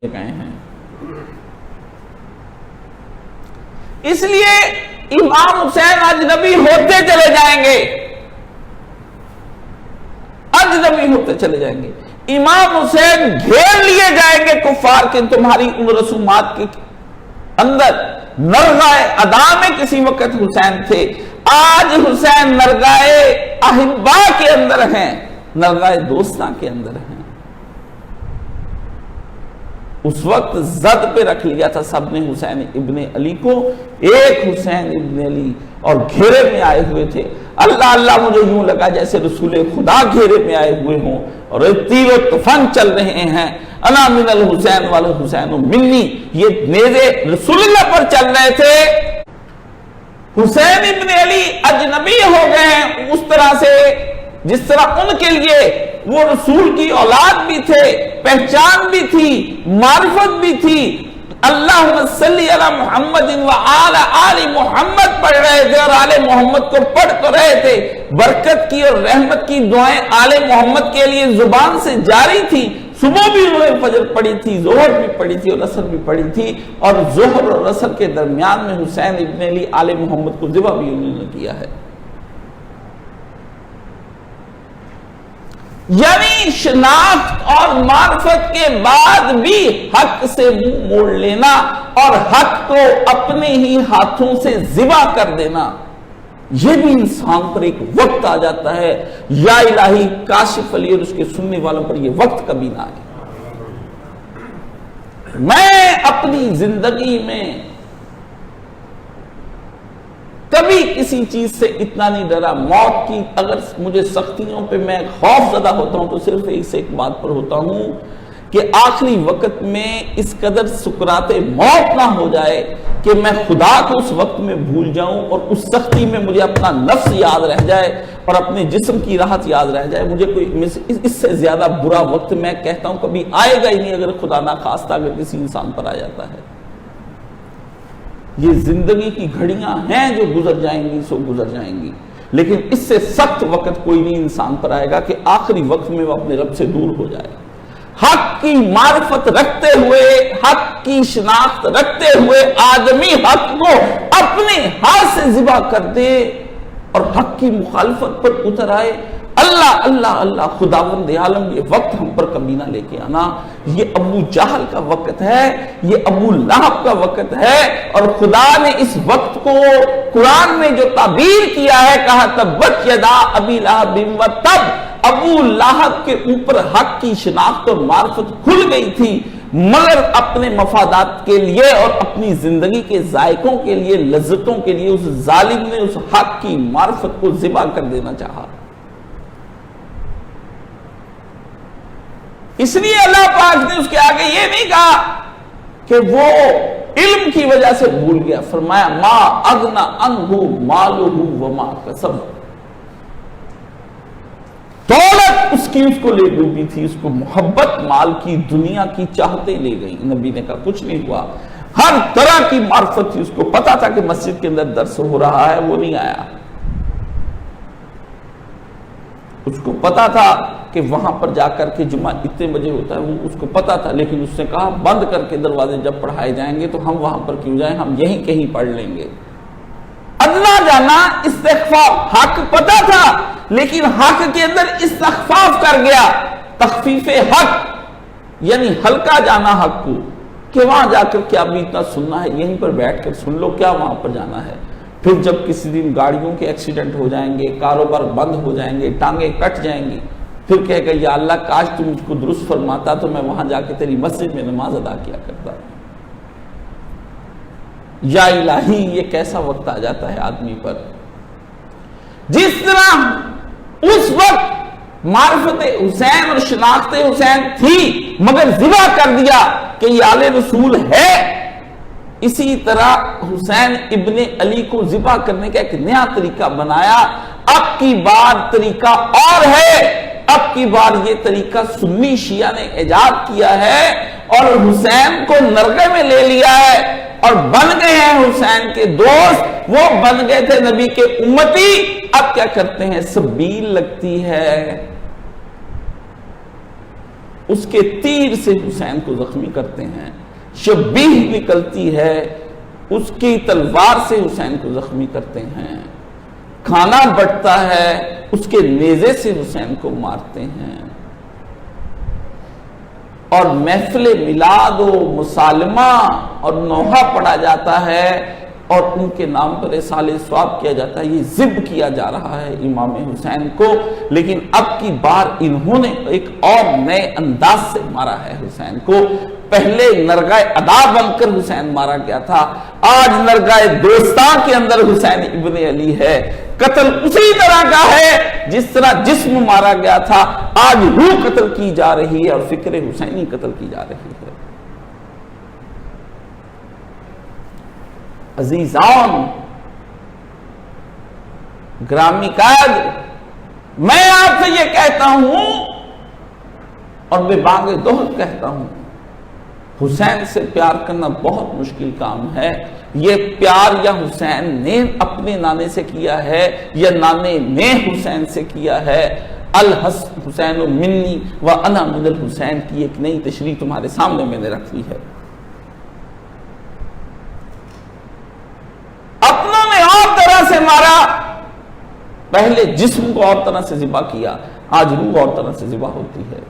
گئے ہیں۔ اس لیے امام حسین اجنبی ہوتے چلے جائیں گے، اجنبی ہوتے چلے جائیں گے۔ امام حسین گھیر لیے جائیں گے کفار کے، تمہاری ان رسومات کے اندر نرگائے ادا میں کسی وقت حسین تھے، آج حسین نرگائے احبا کے اندر ہیں، نرگائے دوستاں کے اندر ہیں۔ اس وقت زد پہ رکھ لیا تھا سب نے حسین ابن علی کو، ایک حسین ابن علی، اور گھیرے میں آئے ہوئے تھے۔ اللہ اللہ مجھے یوں لگا جیسے رسول خدا گھیرے میں آئے ہوئے ہوں اور تیر و تفنگ چل رہے ہیں، انا من الحسین والحسین منی، یہ نیزے رسول اللہ پر چل رہے تھے۔ حسین ابن علی اجنبی ہو گئے ہیں اس طرح سے جس طرح ان کے لیے وہ رسول کی اولاد بھی تھے، پہچان بھی تھی، معرفت بھی تھی۔ اللہم صلی علی محمد و آل محمد پڑھ رہے تھے اور آل محمد کو پڑھ تو رہے تھے، برکت کی اور رحمت کی دعائیں آل محمد کے لیے زبان سے جاری تھی۔ صبح بھی انہوں نے فجر پڑھی تھی، ظہر بھی پڑھی تھی اور عصر بھی پڑھی تھی، اور ظہر اور عصر کے درمیان میں حسین ابن علی آل محمد کو ذبح بھی انہوں نے کیا ہے۔ یعنی شناخت اور معرفت کے بعد بھی حق سے منہ موڑ لینا اور حق کو اپنے ہی ہاتھوں سے ذبح کر دینا، یہ بھی انسان پر ایک وقت آ جاتا ہے، یا الہی کاشف علی اور اس کے سننے والوں پر یہ وقت کبھی نہ آئے۔ میں اپنی زندگی میں کبھی کسی چیز سے اتنا نہیں ڈرا، موت کی اگر مجھے سختیوں پہ میں خوف زدہ ہوتا ہوں تو صرف ایک بات پر ہوتا ہوں کہ آخری وقت میں اس قدر سکرات موت نہ ہو جائے کہ میں خدا کو اس وقت میں بھول جاؤں اور اس سختی میں مجھے اپنا نفس یاد رہ جائے اور اپنے جسم کی راحت یاد رہ جائے۔ مجھے کوئی اس سے زیادہ برا وقت میں کہتا ہوں کبھی آئے گا ہی نہیں، اگر خدا ناخواستہ اگر کسی انسان پر آ جاتا ہے۔ یہ زندگی کی گھڑیاں ہیں جو گزر جائیں گی سو گزر جائیں گی، لیکن اس سے سخت وقت کوئی نہیں انسان پر آئے گا کہ آخری وقت میں وہ اپنے رب سے دور ہو جائے۔ حق کی معرفت رکھتے ہوئے، حق کی شناخت رکھتے ہوئے آدمی حق کو اپنے ہاتھ سے ذبح کر دے اور حق کی مخالفت پر اتر آئے۔ اللہ اللہ اللہ، خداوند عالم یہ وقت ہم پر کبھی نہ لے کے آنا۔ یہ ابو جہل کا وقت ہے، یہ ابو لہب کا وقت ہے، اور خدا نے اس وقت کو قرآن میں جو تعبیر کیا ہے، کہا تبت یدا ابی لہب و تب، ابو لہب کے اوپر حق کی شناخت اور معرفت کھل گئی تھی، مگر اپنے مفادات کے لیے اور اپنی زندگی کے ذائقوں کے لیے، لذتوں کے لیے اس ظالم نے اس حق کی معرفت کو ذبح کر دینا چاہا۔ اس لیے اللہ پاک نے اس کے آگے یہ نہیں کہا کہ وہ علم کی وجہ سے بھول گیا، فرمایا ما اغنى عنہ مالہ وما کسب، دولت اس کی اس کو لے ڈوبی تھی، اس کو محبت مال کی دنیا کی چاہتے لے گئی۔ نبی نے کہا کچھ نہیں ہوا، ہر طرح کی معرفت تھی، اس کو پتا تھا کہ مسجد کے اندر درس ہو رہا ہے، وہ نہیں آیا۔ اس کو پتا تھا کہ وہاں پر جا کر کے جمعہ اتنے بجے ہوتا ہے، وہ اس کو پتا تھا، لیکن اس نے کہا بند کر کے دروازے جب پڑھائے جائیں گے تو ہم وہاں پر کیوں جائیں، ہم یہیں کہیں پڑھ لیں گے۔ ادنا جانا استخفاف، حق پتا تھا لیکن حق کے اندر استخفاف کر گیا، تخفیف حق، یعنی ہلکا جانا حق کو، کہ وہاں جا کر کیا بھی اتنا سننا ہے، یہیں پر بیٹھ کر سن لو، کیا وہاں پر جانا ہے۔ پھر جب کسی دن گاڑیوں کے ایکسیڈنٹ ہو جائیں گے، کاروبار بند ہو جائیں گے، ٹانگیں کٹ جائیں گی، پھر کہے گا یا اللہ کاش تم مجھ کو درست فرماتا تو میں وہاں جا کے تیری مسجد میں نماز ادا کیا کرتا۔ یا الہی یہ کیسا وقت آ جاتا ہے آدمی پر۔ جس طرح اس وقت معرفت حسین اور شناخت حسین تھی مگر ذبح کر دیا کہ یہ آل رسول ہے، اسی طرح حسین ابن علی کو ذبح کرنے کا ایک نیا طریقہ بنایا۔ اب کی بار طریقہ اور ہے، اب کی بار یہ طریقہ سنی شیعہ نے ایجاد کیا ہے اور حسین کو نرغے میں لے لیا ہے اور بن گئے ہیں حسین کے دوست، وہ بن گئے تھے نبی کے امتی، اب کیا کرتے ہیں، سبیل لگتی ہے اس کے تیر سے حسین کو زخمی کرتے ہیں، شبیہ نکلتی ہے اس کی تلوار سے حسین کو زخمی کرتے ہیں، کھانا بٹتا ہے اس کے نیزے سے حسین کو مارتے ہیں، اور محفل میلاد و مسالمہ اور نوحہ پڑھا جاتا ہے اور ان کے نام پر اصالِ ثواب کیا جاتا ہے، یہ ذب کیا جا رہا ہے امام حسین کو۔ لیکن اب کی بار انہوں نے ایک اور نئے انداز سے مارا ہے حسین کو۔ پہلے نرگہ ادا بن کر حسین مارا گیا تھا، آج نرگہ دوستاں کے اندر حسین ابن علی ہے۔ قتل اسی طرح کا ہے جس طرح جسم مارا گیا تھا، آج روح قتل کی جا رہی ہے اور فکر حسینی قتل کی جا رہی ہے۔ عزیزان گرامی قدر، میں آپ سے یہ کہتا ہوں اور بے بانگ دوہر کہتا ہوں، حسین سے پیار کرنا بہت مشکل کام ہے۔ یہ پیار یا حسین نے اپنے نانے سے کیا ہے یا نانے نے حسین سے کیا ہے۔ الحسین منی و انا من الحسین کی ایک نئی تشریح تمہارے سامنے میں نے رکھ لی ہے۔ اپنوں نے اور طرح سے مارا، پہلے جسم کو اور طرح سے ذبح کیا، آج روح اور طرح سے ذبح ہوتی ہے۔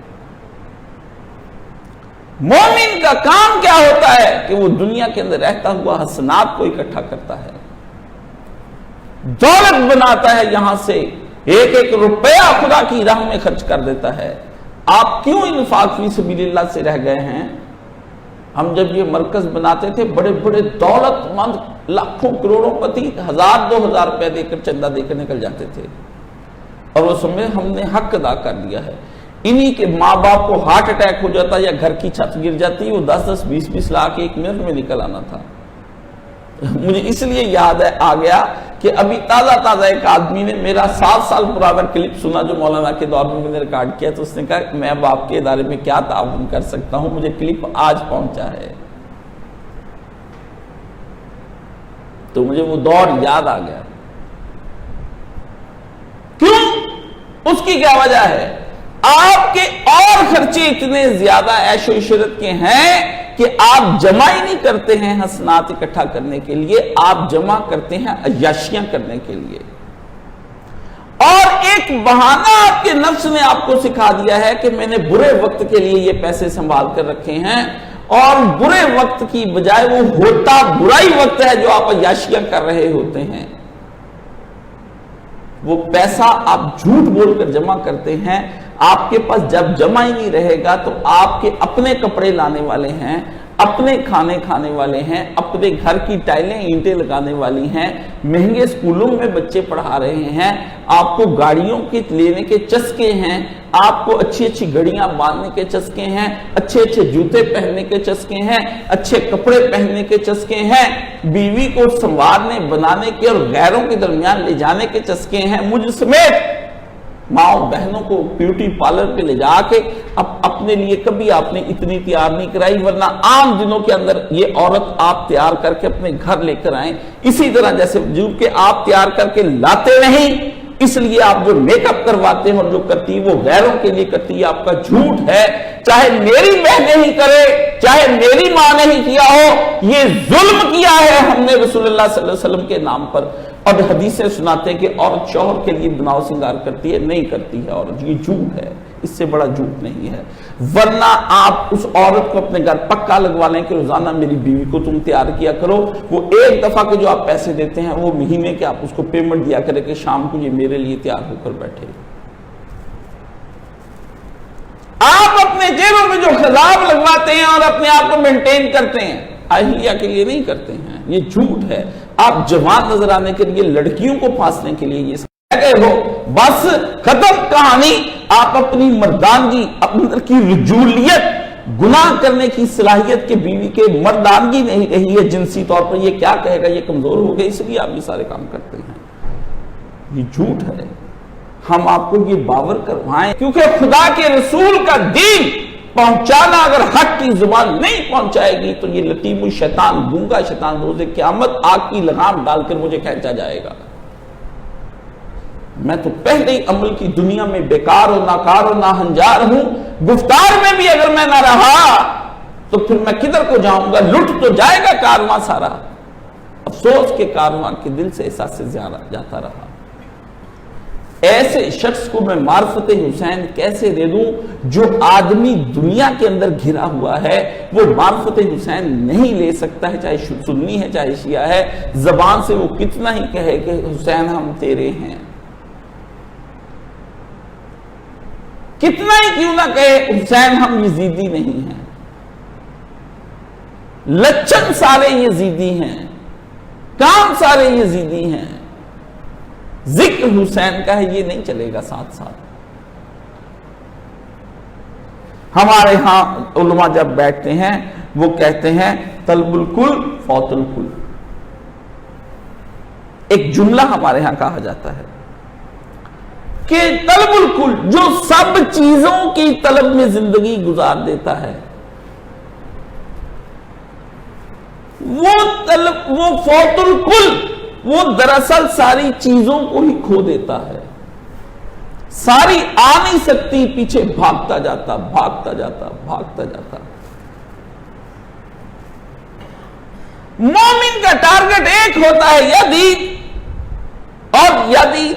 مومن کا کام کیا ہوتا ہے کہ وہ دنیا کے اندر رہتا ہوا حسنات کو اکٹھا کرتا ہے، دولت بناتا ہے، یہاں سے ایک ایک روپیہ خدا کی راہ میں خرچ کر دیتا ہے۔ آپ کیوں انفاق فی سبیل اللہ سے رہ گئے ہیں؟ ہم جب یہ مرکز بناتے تھے، بڑے بڑے دولت مند لاکھوں کروڑوں پتی 1000-2000 روپے دے کر چندہ دے کر نکل جاتے تھے، اور وہ سمجھے ہم نے حق ادا کر دیا ہے۔ انہی کے ماں باپ کو ہارٹ اٹیک ہو جاتا یا گھر کی چھت گر جاتی، وہ 10-10 20-20 لاکھ ایک منٹ میں نکل آنا تھا۔ مجھے اس لیے یاد آ گیا کہ ابھی تازہ ایک آدمی نے میرا 7 سال پرانا کلپ سنا جو مولانا کے دور میں نے ریکارڈ کیا، تو اس نے کہا میں اب آپ کے ادارے میں کیا تعاون کر سکتا ہوں، مجھے کلپ آج پہنچا ہے۔ تو مجھے وہ دور یاد آ گیا۔ کیوں؟ اس کی کیا وجہ ہے؟ آپ کے اور خرچے اتنے زیادہ عیش و عشرت کے ہیں کہ آپ جمع ہی نہیں کرتے ہیں حسنات اکٹھا کرنے کے لیے، آپ جمع کرتے ہیں عیاشیاں کرنے کے لیے۔ اور ایک بہانہ آپ کے نفس نے آپ کو سکھا دیا ہے کہ میں نے برے وقت کے لیے یہ پیسے سنبھال کر رکھے ہیں، اور برے وقت کی بجائے وہ ہوتا برائی وقت ہے جو آپ عیاشیاں کر رہے ہوتے ہیں۔ وہ پیسہ آپ جھوٹ بول کر جمع کرتے ہیں، آپ کے پاس جب جمع ہی نہیں رہے گا تو آپ کے اپنے کپڑے لانے والے ہیں، اپنے کھانے کھانے والے ہیں، اپنے گھر کی ٹائلیں اینٹیں لگانے والی ہیں، مہنگے سکولوں میں بچے پڑھا رہے ہیں، آپ کو گاڑیوں کے لینے کے چسکے ہیں، آپ کو اچھی اچھی گھڑیاں باندھنے کے چسکے ہیں، اچھے اچھے جوتے پہننے کے چسکے ہیں، اچھے کپڑے پہننے کے چسکے ہیں، بیوی کو سنوارنے بنانے کے اور غیروں کے درمیان لے جانے کے چسکے ہیں۔ مجھ سمیت ماؤں بہنوں کو بیوٹی پارلر پہ لے جا کے اپنے لیے کبھی آپ نے اتنی تیار نہیں کرائی، ورنہ عام دنوں کے اندر یہ عورت آپ تیار کر کے اپنے گھر لے کر آئیں، اسی طرح جیسے جو کہ آپ تیار کر کے لاتے نہیں، اس لیے آپ جو میک اپ کرواتے ہیں اور جو کرتی ہے وہ غیروں کے لیے کرتی ہے، آپ کا جھوٹ ہے۔ چاہے میری بہن نہیں کرے، چاہے میری ماں نے ہی کیا ہو، یہ ظلم کیا ہے ہم نے رسول اللہ صلی اللہ علیہ وسلم کے نام پر۔ اور حدیثیں سناتے ہیں کہ عورت شوہر کے لیے بناؤ سنگار کرتی ہے، نہیں کرتی ہے عورت، یہ جھوٹ ہے، اس سے بڑا جھوٹ نہیں ہے۔ ورنہ آپ اس عورت کو اپنے گھر پکا لگوا لیں کہ روزانہ میری بیوی کو تم تیار کیا کرو، وہ ایک دفعہ کے جو آپ پیسے دیتے ہیں وہ مہینے کے آپ اس کو پیمنٹ دیا کرے کہ شام کو یہ میرے لیے تیار ہو کر بیٹھے۔ آپ اپنے جیبوں میں جو خضاب لگواتے ہیں اور اپنے آپ کو مینٹین کرتے ہیں، اہلیہ کے لیے نہیں کرتے ہیں، یہ جھوٹ ہے۔ آپ جوان نظر آنے کے لیے، لڑکیوں کو پھانسنے کے لیے یہ سب گئے ہو، بس ختم کہانی۔ آپ اپنی مردانگی، اپنے اندر کی رجولیت، گناہ کرنے کی صلاحیت کے بیوی کے مردانگی نہیں رہی ہے جنسی طور پر، یہ کیا کہے گا، یہ کمزور ہو گئے، اس لیے آپ یہ سارے کام کرتے ہیں۔ یہ جھوٹ ہے۔ ہم آپ کو یہ باور کروائیں، کیونکہ خدا کے رسول کا دین پہنچانا اگر حق کی زبان نہیں پہنچائے گی تو یہ لطیم الشیطان، گونگا شیطان روز قیامت آگ کی لگام ڈال کر مجھے کھینچا جائے گا۔ میں تو پہلے ہی عمل کی دنیا میں بیکار و ناکار و ناہنجار ہوں، گفتار میں بھی اگر میں نہ رہا تو پھر میں کدھر کو جاؤں گا؟ لٹ تو جائے گا کارواں سارا۔ افسوس کے کارواں کے دل سے احساس جاتا رہا۔ ایسے شخص کو میں معرفت حسین کیسے دے دوں؟ جو آدمی دنیا کے اندر گھرا ہوا ہے وہ معرفت حسین نہیں لے سکتا ہے، چاہے سنی ہے چاہے شیعہ ہے۔ زبان سے وہ کتنا ہی کہے کہ حسین ہم تیرے ہیں، کتنا ہی کیوں نہ کہے حسین ہم یزیدی نہیں ہیں، لچن سارے یزیدی ہیں، کام سارے یزیدی ہیں، ذکر حسین کا ہے یہ نہیں چلے گا۔ ساتھ ساتھ ہمارے ہاں علماء جب بیٹھتے ہیں وہ کہتے ہیں طلب الکل فوت الکل۔ ایک جملہ ہمارے ہاں کہا جاتا ہے کہ طلب الکل جو سب چیزوں کی طلب میں زندگی گزار دیتا ہے وہ فوت الکل، وہ دراصل ساری چیزوں کو ہی کھو دیتا ہے، ساری آ نہیں سکتی، پیچھے بھاگتا جاتا بھاگتا جاتا بھاگتا جاتا۔ مومن کا ٹارگٹ ایک ہوتا ہے، یا دین اور یا دین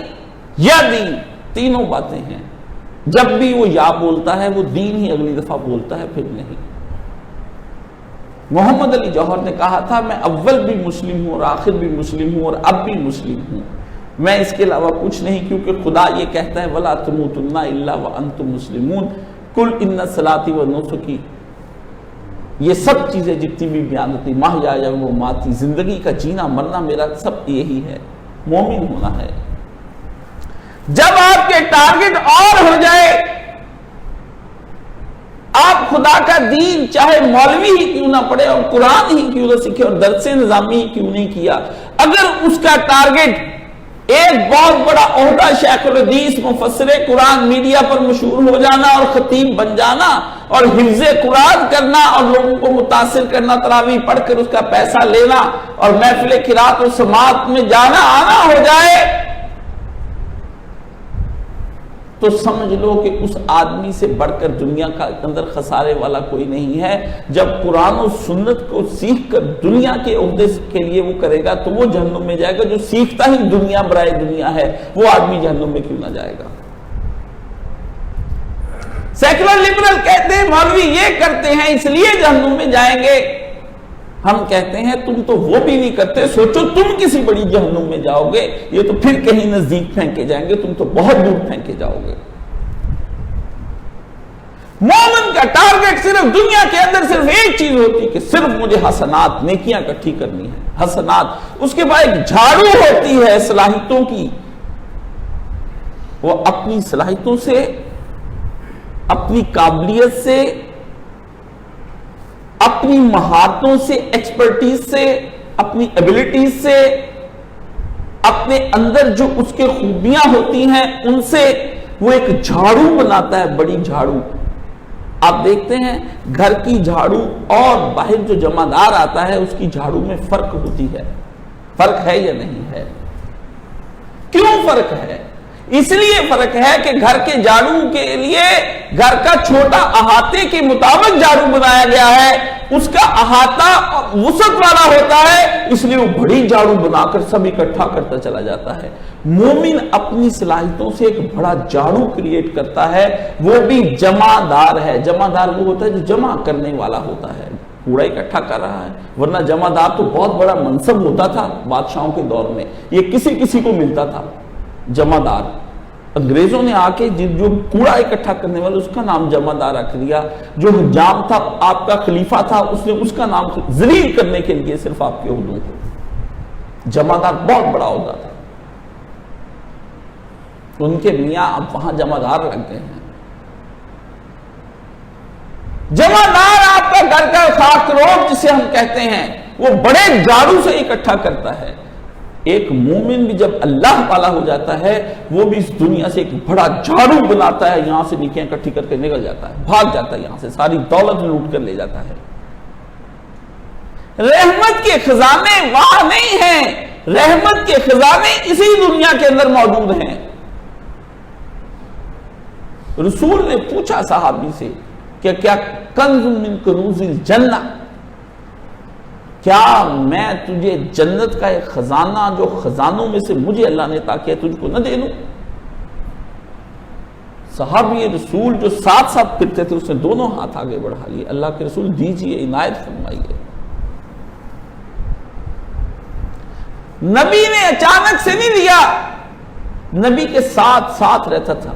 یا دین، تینوں باتیں ہیں۔ جب بھی وہ یا بولتا ہے وہ دین ہی اگلی دفعہ بولتا ہے، پھر نہیں۔ محمد علی جوہر نے کہا تھا میں اول بھی مسلم ہوں اور آخر بھی مسلم ہوں اور اب بھی مسلم ہوں، میں اس کے علاوہ کچھ نہیں، کیونکہ خدا یہ کہتا ہے وَلَا تُمُوتُنَّ إِلَّا وَأَنْتُمْ مُسْلِمُونَ قُلْ إِنَّ صَلَاتِي وَنُسُكِي، یہ سب چیزیں جتنی بھی بیان ہوتی، مَحْيَايَ وَمَمَاتِي، زندگی کا جینا مرنا میرا سب یہی ہے، مومن ہونا ہے۔ جب آپ کے ٹارگٹ اور ہو جائے، آپ خدا کا دین چاہے مولوی ہی کیوں نہ پڑھے اور قرآن ہی کیوں نہ سیکھے اور درس نظامی ہی کیوں نہیں کیا، اگر اس کا ٹارگٹ ایک بہت بڑا عہدہ شیخ الحدیث مفسر قرآن میڈیا پر مشہور ہو جانا اور خطیب بن جانا اور حفظ قرآن کرنا اور لوگوں کو متاثر کرنا، تراویح پڑھ کر اس کا پیسہ لینا اور محفل قرات و سماعت میں جانا آنا ہو جائے، تو سمجھ لو کہ اس آدمی سے بڑھ کر دنیا کا اندر خسارے والا کوئی نہیں ہے۔ جب قرآن و سنت کو سیکھ کر دنیا کے عہدے کے لیے وہ کرے گا تو وہ جہنم میں جائے گا، جو سیکھتا ہی دنیا برائے دنیا ہے وہ آدمی جہنم میں کیوں نہ جائے گا؟ سیکولر لبرل کہتے ہیں مولوی یہ کرتے ہیں اس لیے جہنم میں جائیں گے، ہم کہتے ہیں تم تو وہ بھی نہیں کرتے، سوچو تم کسی بڑی جہنم میں جاؤ گے، یہ تو پھر کہیں نزدیک پھینکے جائیں گے، تم تو بہت دور پھینکے جاؤ گے۔ مومن کا ٹارگٹ صرف دنیا کے اندر صرف ایک چیز ہوتی کہ صرف مجھے حسنات نیکیاں اکٹھی کرنی ہے، حسنات۔ اس کے بعد ایک جھاڑو ہوتی ہے صلاحیتوں کی، وہ اپنی صلاحیتوں سے، اپنی قابلیت سے، اپنی مہارتوں سے، ایکسپرٹیز سے، اپنی ایبلٹیز سے، اپنے اندر جو اس کے خوبیاں ہوتی ہیں ان سے وہ ایک جھاڑو بناتا ہے، بڑی جھاڑو۔ آپ دیکھتے ہیں گھر کی جھاڑو اور باہر جو جمعدار آتا ہے اس کی جھاڑو میں فرق ہوتی ہے، فرق ہے یا نہیں ہے؟ کیوں فرق ہے؟ اس لیے فرق ہے کہ گھر کے جھاڑو کے لیے گھر کا چھوٹا احاطے کے مطابق جھاڑو بنایا گیا ہے، اس کا احاطہ وسعت والا ہوتا ہے، اس لیے وہ بڑی جھاڑو بنا کر سب اکٹھا کرتا چلا جاتا ہے۔ مومن اپنی صلاحیتوں سے ایک بڑا جھاڑو کریٹ کرتا ہے، وہ بھی جمع دار ہے۔ جمع دار وہ ہوتا ہے جو جمع کرنے والا ہوتا ہے، کوڑا اکٹھا کر رہا ہے، ورنہ جمع دار تو بہت بڑا منصب ہوتا تھا بادشاہوں کے دور میں، یہ کسی کسی کو ملتا تھا جمع دار۔ انگریزوں نے آ کے جو کوڑا اکٹھا کرنے والا اس کا نام جمع دار رکھ دیا، جو حجام تھا آپ کا خلیفہ تھا اس نے اس کا نام ذلیل کرنے کے لیے صرف آپ کے عہدوں کو، جمع دار بہت بڑا عہدہ تھا، ان کے میاں اب وہاں جمع دار لگ گئے ہیں۔ جمع دار آپ کا گھر کا خاکروٹ جسے ہم کہتے ہیں وہ بڑے جھاڑو سے اکٹھا کرتا ہے۔ ایک مومن بھی جب اللہ والا ہو جاتا ہے وہ بھی اس دنیا سے ایک بڑا جھاڑو بناتا ہے، یہاں سے نیکیاں اکٹھی کر کے نکل جاتا ہے، بھاگ جاتا ہے، یہاں سے ساری دولت لوٹ کر لے جاتا ہے۔ رحمت کے خزانے وہاں نہیں ہیں، رحمت کے خزانے اسی دنیا کے اندر موجود ہیں۔ رسول نے پوچھا صحابی سے کہ کیا کنز من کنوز الجنہ، کیا میں تجھے جنت کا ایک خزانہ جو خزانوں میں سے مجھے اللہ نے عطا کیا تجھ کو نہ دے دوں؟ صحابی رسول جو ساتھ ساتھ پھرتے تھے اس نے دونوں ہاتھ آگے بڑھا لیے، اللہ کے رسول دیجئے، عنایت فرمائیے۔ نبی نے اچانک سے نہیں دیا، نبی کے ساتھ ساتھ رہتا تھا،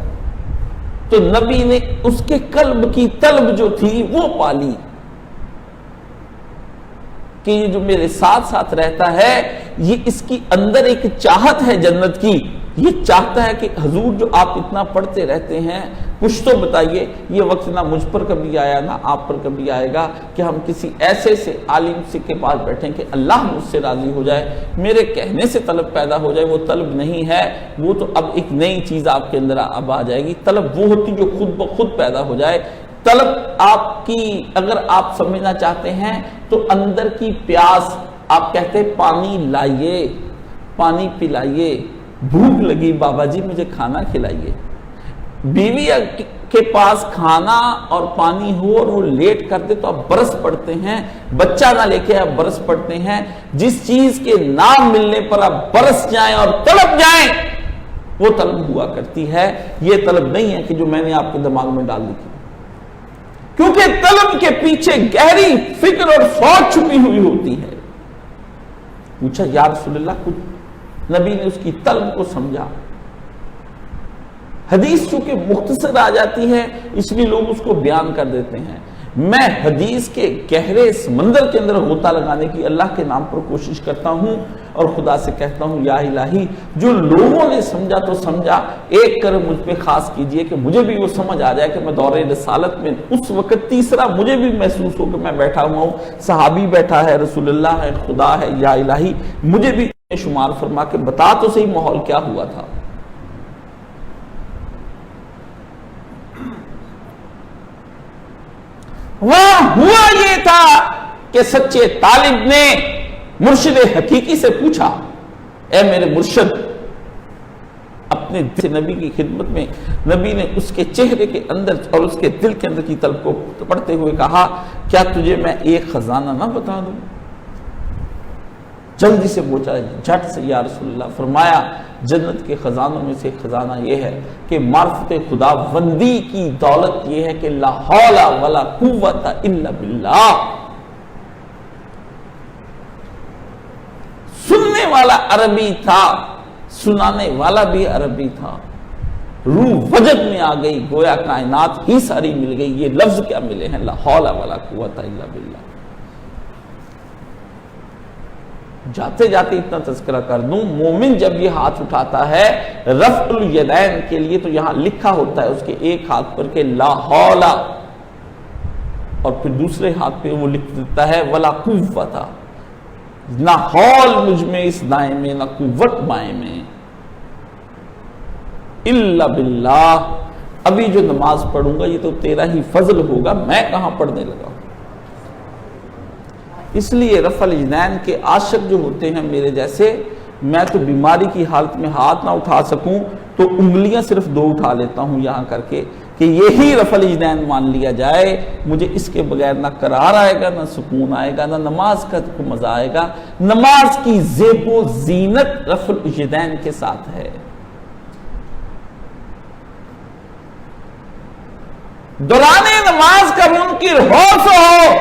تو نبی نے اس کے قلب کی طلب جو تھی وہ پالی کہ یہ جو میرے ساتھ ساتھ رہتا ہے یہ اس کی اندر ایک چاہت ہے جنت کی، یہ چاہتا ہے کہ حضور جو آپ اتنا پڑھتے رہتے ہیں کچھ تو بتائیے۔ یہ وقت نہ مجھ پر کبھی آیا نہ آپ پر کبھی آئے گا کہ ہم کسی ایسے سے عالم سے کے پاس بیٹھیں کہ اللہ مجھ سے راضی ہو جائے، میرے کہنے سے طلب پیدا ہو جائے۔ وہ طلب نہیں ہے، وہ تو اب ایک نئی چیز آپ کے اندر اب آ جائے گی۔ طلب وہ ہوتی جو خود بخود پیدا ہو جائے۔ طلب آپ کی اگر آپ سمجھنا چاہتے ہیں تو اندر کی پیاس، آپ کہتے ہیں پانی لائیے، پانی پلائیے، بھوک لگی بابا جی مجھے کھانا کھلائیے۔ بیوی کے پاس کھانا اور پانی ہو اور وہ لیٹ کر دے تو آپ برس پڑتے ہیں، بچہ نہ لے کے آپ برس پڑتے ہیں۔ جس چیز کے نام ملنے پر آپ برس جائیں اور تڑپ جائیں وہ طلب ہوا کرتی ہے۔ یہ طلب نہیں ہے کہ جو میں نے آپ کے دماغ میں ڈال دی تھی، کیونکہ طلب کے پیچھے گہری فکر اور سوچ چھپی ہوئی ہوتی ہے۔ پوچھا یا رسول اللہ کچھ، نبی نے اس کی طلب کو سمجھا۔ حدیث چونکہ مختصر آ جاتی ہے اس لیے لوگ اس کو بیان کر دیتے ہیں۔ میں حدیث کے گہرے سمندر کے اندر غوطہ لگانے کی اللہ کے نام پر کوشش کرتا ہوں اور خدا سے کہتا ہوں یا الہی جو لوگوں نے سمجھا تو سمجھا، ایک کرم مجھ پہ خاص کیجئے کہ مجھے بھی وہ سمجھ آ جائے کہ میں دور رسالت میں اس وقت تیسرا مجھے بھی محسوس ہو کہ میں بیٹھا ہوا ہوں، صحابی بیٹھا ہے، رسول اللہ ہے، خدا ہے، یا الہی مجھے بھی شمار فرما کے بتا تو صحیح ماحول کیا ہوا تھا۔ وہاں ہوا یہ تھا کہ سچے طالب نے مرشد حقیقی سے پوچھا، اے میرے مرشد، اپنے دل سے نبی کی خدمت میں نبی نے اس کے چہرے کے اندر اور اس کے دل کے اندر کی طلب کو پڑھتے ہوئے کہا کیا تجھے میں ایک خزانہ نہ بتا دوں؟ جلدی سے پوچھا، جھٹ سے یا رسول اللہ۔ فرمایا جنت کے خزانوں میں سے خزانہ یہ ہے کہ معرفت خدا بندی کی دولت یہ ہے کہ لا حول ولا قوت الا باللہ۔ سننے والا عربی تھا، سنانے والا بھی عربی تھا، روح وجد میں آ گئی، گویا کائنات ہی ساری مل گئی۔ یہ لفظ کیا ملے ہیں؟ لا حول ولا قوت الا باللہ۔ جاتے جاتے اتنا تذکرہ کر دوں، مومن جب یہ ہاتھ اٹھاتا ہے رفع الیدین کے لیے تو یہاں لکھا ہوتا ہے اس کے ایک ہاتھ پر کہ لا حول، اور پھر دوسرے ہاتھ پہ وہ لکھ دیتا ہے ولا قوت، نہ حول مجھ میں اس دائیں میں نہ قوت بائیں میں، الا باللہ۔ ابھی جو نماز پڑھوں گا یہ تو تیرا ہی فضل ہوگا، میں کہاں پڑھنے لگا ہوں۔ اس لیے رفع الیدین کے عاشق جو ہوتے ہیں میرے جیسے، میں تو بیماری کی حالت میں ہاتھ نہ اٹھا سکوں تو انگلیاں صرف 2 اٹھا لیتا ہوں یہاں کر کے کہ یہی رفع الیدین مان لیا جائے۔ مجھے اس کے بغیر نہ قرار آئے گا، نہ سکون آئے گا، نہ نماز کا مزہ آئے گا۔ نماز کی زیب و زینت رفع الیدین کے ساتھ ہے۔ دوران نماز کا منکر ہو سو ہو،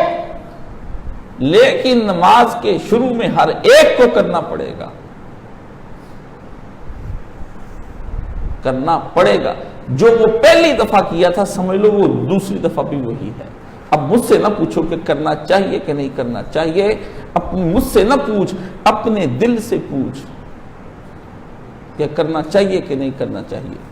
لیکن نماز کے شروع میں ہر ایک کو کرنا پڑے گا، کرنا پڑے گا۔ جو وہ پہلی دفعہ کیا تھا سمجھ لو وہ دوسری دفعہ بھی وہی ہے۔ اب مجھ سے نہ پوچھو کہ کرنا چاہیے کہ نہیں کرنا چاہیے، مجھ سے نہ پوچھ، اپنے دل سے پوچھ کہ کرنا چاہیے کہ نہیں کرنا چاہیے۔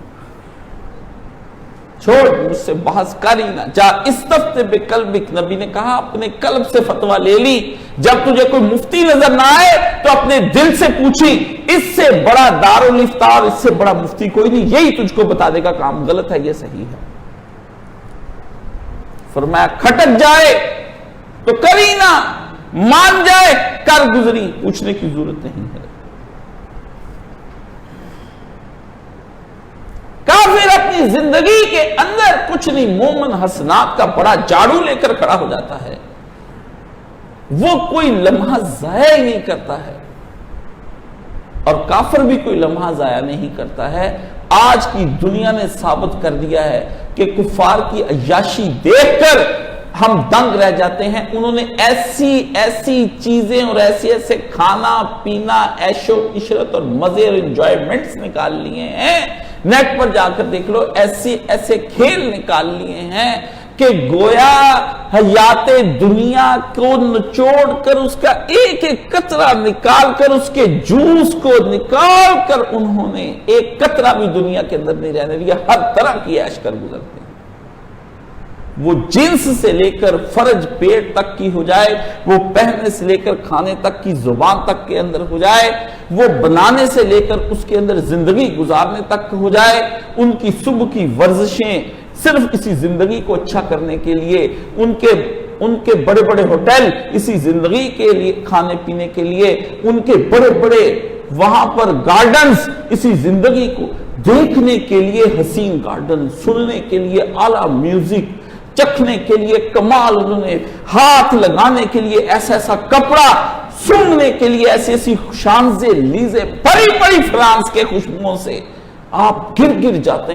چھوڑ مجھ سے بحث کاری نہ جا، استفت بقلبک، نبی نے کہا اپنے قلب سے فتویٰ لے لی۔ جب تجھے کوئی مفتی نظر نہ آئے تو اپنے دل سے پوچھی، اس سے بڑا دارالفتہ اور اس سے بڑا مفتی کوئی نہیں، یہی تجھ کو بتا دے گا کام غلط ہے یہ صحیح ہے۔ فرمایا کھٹک جائے تو کری نہ، مان جائے کر گزری، پوچھنے کی ضرورت نہیں ہے۔ کافر اپنے اپنی زندگی کے اندر کچھ نہیں، مومن حسنات کا بڑا جھاڑو لے کر کھڑا ہو جاتا ہے، وہ کوئی لمحہ ضائع نہیں کرتا ہے، اور کافر بھی کوئی لمحہ ضائع نہیں کرتا ہے۔ آج کی دنیا نے ثابت کر دیا ہے کہ کفار کی عیاشی دیکھ کر ہم دنگ رہ جاتے ہیں۔ انہوں نے ایسی چیزیں اور ایسے کھانا پینا، عیش و عشرت اور مزے اور انجوائمنٹس نکال لیے ہیں، نیٹ پر جا کر دیکھ لو، ایسے کھیل نکال لیے ہیں کہ گویا حیات دنیا کو نچوڑ کر اس کا ایک ایک قطرہ نکال کر، اس کے جوس کو نکال کر انہوں نے ایک قطرہ بھی دنیا کے اندر نہیں رہنے دیا، ہر طرح کی عیش کر گزرتے ہیں۔ وہ جنس سے لے کر فرج پیٹ تک کی ہو جائے، وہ پہننے سے لے کر کھانے تک کی زبان تک کے اندر ہو جائے، وہ بنانے سے لے کر اس کے اندر زندگی گزارنے تک ہو جائے، ان کی صبح کی ورزشیں صرف اسی زندگی کو اچھا کرنے کے لیے، ان کے بڑے بڑے ہوٹل اسی زندگی کے لیے، کھانے پینے کے لیے، ان کے بڑے بڑے وہاں پر گارڈنز اسی زندگی کو دیکھنے کے لیے، حسین گارڈن، سننے کے لیے اعلیٰ میوزک، چکھنے کے لیے کمال، انہوں نے ہاتھ لگانے کے لیے ایسا کپڑا، سننے کے لیے ایسی شانزے لیزے، بڑی بڑی فرانس کے خوشبوؤں سے آپ گر جاتے ہیں۔